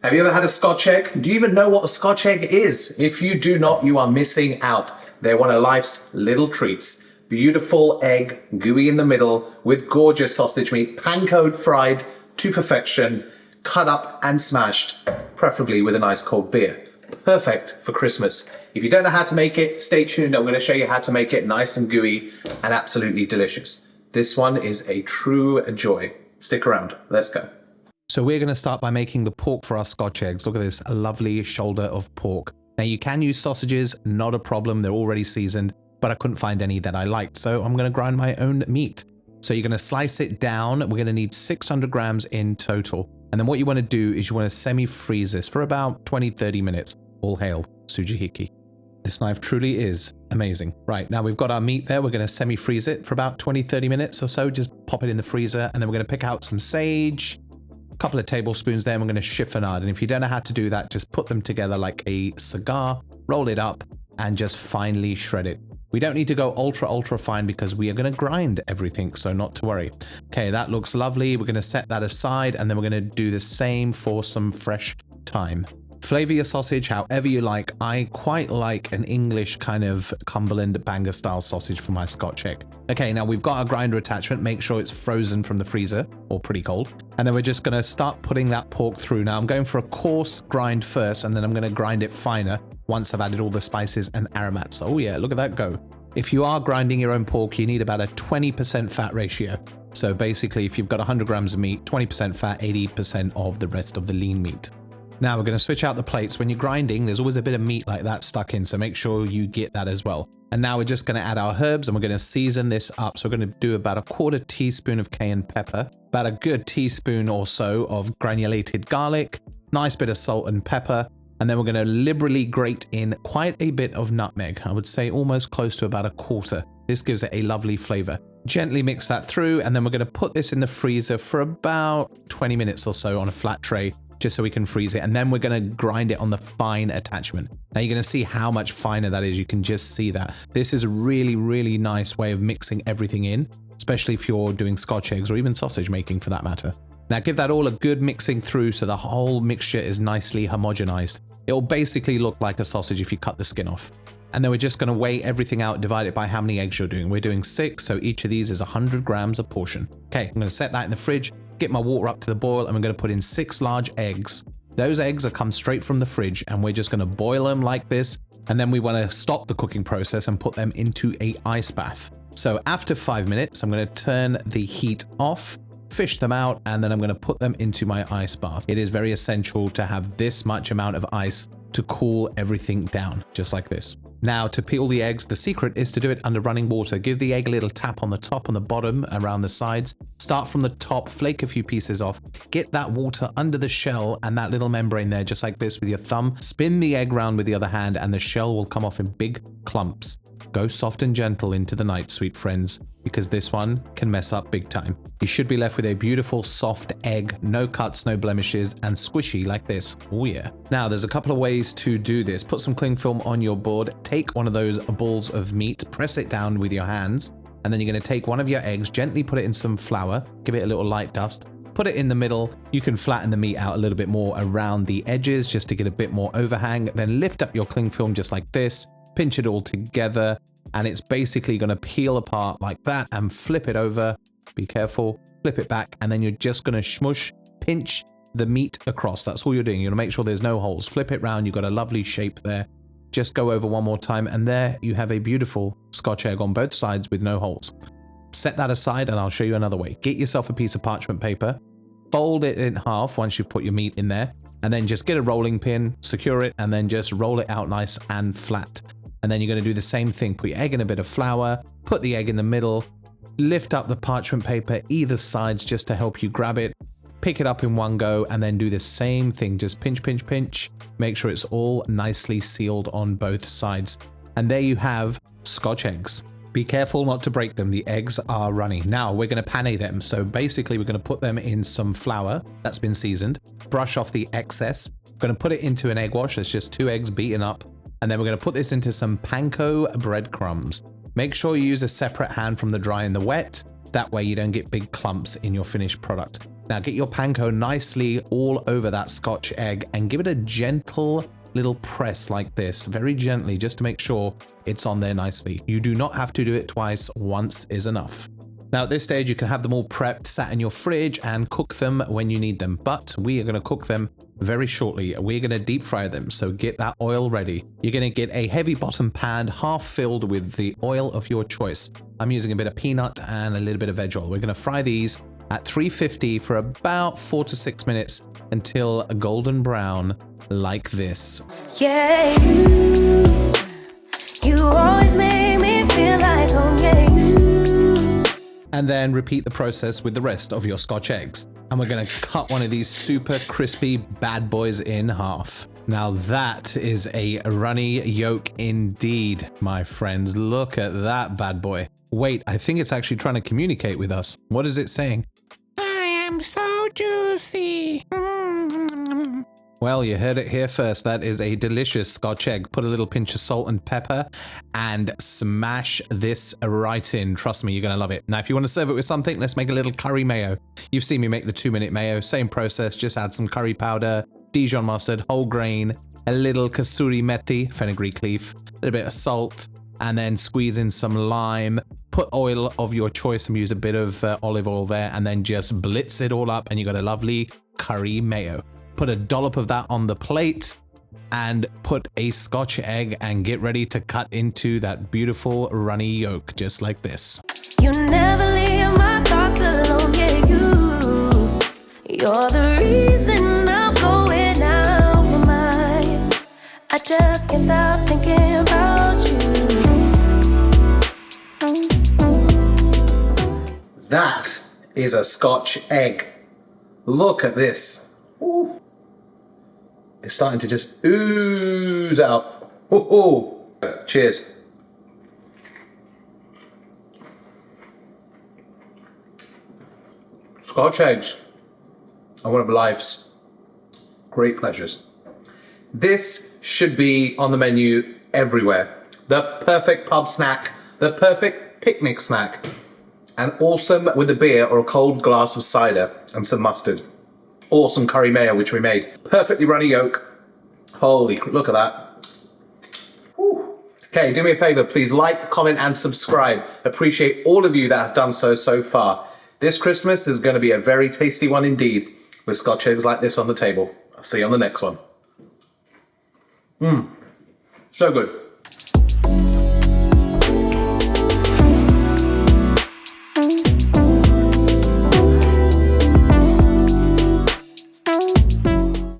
Have you ever had a Scotch egg? Do you even know what a Scotch egg is? If you do not, you are missing out. They're one of life's little treats. Beautiful egg, gooey in the middle, with gorgeous sausage meat, pankoed fried to perfection, cut up and smashed, preferably with a nice cold beer. Perfect for Christmas. If you don't know how to make it, stay tuned. I'm going to show you how to make it nice and gooey and absolutely delicious. This one is a true joy. Stick around. Let's go. So we're going to start by making the pork for our Scotch eggs. Look at this, a lovely shoulder of pork. Now you can use sausages, not a problem. They're already seasoned, but I couldn't find any that I liked. So I'm going to grind my own meat. So you're going to slice it down. We're going to need 600 grams in total. And then what you want to do is you want to semi-freeze this for about 20-30 minutes. All hail Sujihiki. This knife truly is amazing. Right, now we've got our meat there. We're going to semi-freeze it for about 20-30 minutes or so. Just pop it in the freezer, and then we're going to pick out some sage, couple of tablespoons there, and we're going to chiffonade. And if you don't know how to do that, just put them together like a cigar, roll it up, and just finely shred it. We don't need to go ultra fine because we are going to grind everything, so not to worry. Okay, that looks lovely. We're going to set that aside, and then we're going to do the same for some fresh thyme. Flavor your sausage however you like. I quite like an English kind of Cumberland banger style sausage for my Scotch egg. Okay, now we've got our grinder attachment. Make sure it's frozen from the freezer or pretty cold. And then we're just going to start putting that pork through. Now I'm going for a coarse grind first, and then I'm going to grind it finer once I've added all the spices and aromats. Oh yeah, look at that go. If you are grinding your own pork, you need about a 20% fat ratio. So basically, if you've got 100 grams of meat, 20% fat, 80% of the rest of the lean meat. Now we're going to switch out the plates. When you're grinding, there's always a bit of meat like that stuck in, so make sure you get that as well. And now we're just going to add our herbs, and we're going to season this up. So we're going to do about a 1/4 teaspoon of cayenne pepper, about a good teaspoon or so of granulated garlic, nice bit of salt and pepper, and then we're going to liberally grate in quite a bit of nutmeg. I would say almost close to about a 1/4. This gives it a lovely flavor. Gently mix that through, and then we're going to put this in the freezer for about 20 minutes or so on a flat tray, just so we can freeze it. And then we're going to grind it on the fine attachment. Now you're going to see how much finer that is. You can just see that. This is a really nice way of mixing everything in, especially if you're doing Scotch eggs or even sausage making for that matter. Now give that all a good mixing through so the whole mixture is nicely homogenized. It'll basically look like a sausage if you cut the skin off. And then we're just going to weigh everything out, divide it by how many eggs you're doing. We're doing 6, so each of these is 100 grams a portion. Okay, I'm going to set that in the fridge, get my water up to the boil, and we're going to put in 6 large eggs. Those eggs are come straight from the fridge, and we're just going to boil them like this. And then we want to stop the cooking process and put them into a ice bath. So after 5 minutes, I'm going to turn the heat off, fish them out, and then I'm going to put them into my ice bath. It is very essential to have this much amount of ice to cool everything down, just like this. Now to peel the eggs, the secret is to do it under running water. Give the egg a little tap on the top, on the bottom, around the sides. Start from the top, flake a few pieces off, get that water under the shell and that little membrane there, just like this with your thumb. Spin the egg round with the other hand and the shell will come off in big clumps. Go soft and gentle into the night, sweet friends, because this one can mess up big time. You should be left with a beautiful soft egg, no cuts, no blemishes, and squishy like this. Oh yeah. Now there's a couple of ways to do this. Put some cling film on your board, take one of those balls of meat, press it down with your hands, and then you're going to take one of your eggs, gently put it in some flour, give it a little light dust, put it in the middle. You can flatten the meat out a little bit more around the edges just to get a bit more overhang. Then lift up your cling film just like this, pinch it all together, and it's basically going to peel apart like that and flip it over. Be careful, flip it back, and then you're just going to smush, pinch the meat across. That's all you're doing. You're going to make sure there's no holes. Flip it round. You've got a lovely shape there. Just go over one more time, and there you have a beautiful Scotch egg on both sides with no holes. Set that aside, and I'll show you another way. Get yourself a piece of parchment paper, fold it in half once you've put your meat in there, and then just get a rolling pin, secure it, and then just roll it out nice and flat. And then you're going to do the same thing. Put your egg in a bit of flour, put the egg in the middle, lift up the parchment paper either sides just to help you grab it, pick it up in one go, and then do the same thing. Just pinch, pinch, pinch. Make sure it's all nicely sealed on both sides. And there you have Scotch eggs. Be careful not to break them. The eggs are runny. Now we're going to pane them. So basically we're going to put them in some flour that's been seasoned, brush off the excess. We're going to put it into an egg wash. That's just 2 eggs beaten up. And then we're going to put this into some panko breadcrumbs. Make sure you use a separate hand from the dry and the wet. That way you don't get big clumps in your finished product. Now get your panko nicely all over that Scotch egg and give it a gentle little press like this, very gently, just to make sure it's on there nicely. You do not have to do it twice, once is enough. Now at this stage, you can have them all prepped, sat in your fridge and cook them when you need them. But we are going to cook them very shortly. We're going to deep fry them, so get that oil ready. You're going to get a heavy bottom pan, half filled with the oil of your choice. I'm using a bit of peanut and a little bit of veg oil. We're going to fry these at 350 for about 4 to 6 minutes until golden brown like this. Yeah, you always make me feel like home, yeah, you. And then repeat the process with the rest of your Scotch eggs. And we're gonna cut one of these super crispy bad boys in half. Now that is a runny yolk indeed, my friends. Look at that bad boy. Wait, I think it's actually trying to communicate with us. What is it saying? I am so juicy. Well, you heard it here first. That is a delicious Scotch egg. Put a little pinch of salt and pepper and smash this right in. Trust me, you're going to love it. Now, if you want to serve it with something, let's make a little curry mayo. You've seen me make the 2-minute mayo. Same process, just add some curry powder, Dijon mustard, whole grain, a little kasuri methi, fenugreek leaf, a little bit of salt, and then squeeze in some lime. Put oil of your choice and use a bit of olive oil there, and then just blitz it all up, and you got a lovely curry mayo. Put a dollop of that on the plate and put a Scotch egg and get ready to cut into that beautiful runny yolk, just like this. You never leave my thoughts alone, yeah, you're the reason I'm going out my mind. I just can't stop thinking about you. That is a Scotch egg. Look at this. Ooh. It's starting to just ooze out. Ooh. Cheers. Scotch eggs are one of life's great pleasures. This should be on the menu everywhere. The perfect pub snack, the perfect picnic snack, and awesome with a beer or a cold glass of cider and some mustard. Or some curry mayo, which we made. Perfectly runny yolk. Holy, look at that. Whew. Okay, do me a favor, please like, comment, and subscribe. Appreciate all of you that have done so far. This Christmas is going to be a very tasty one indeed, with Scotch eggs like this on the table. I'll see you on the next one. So good.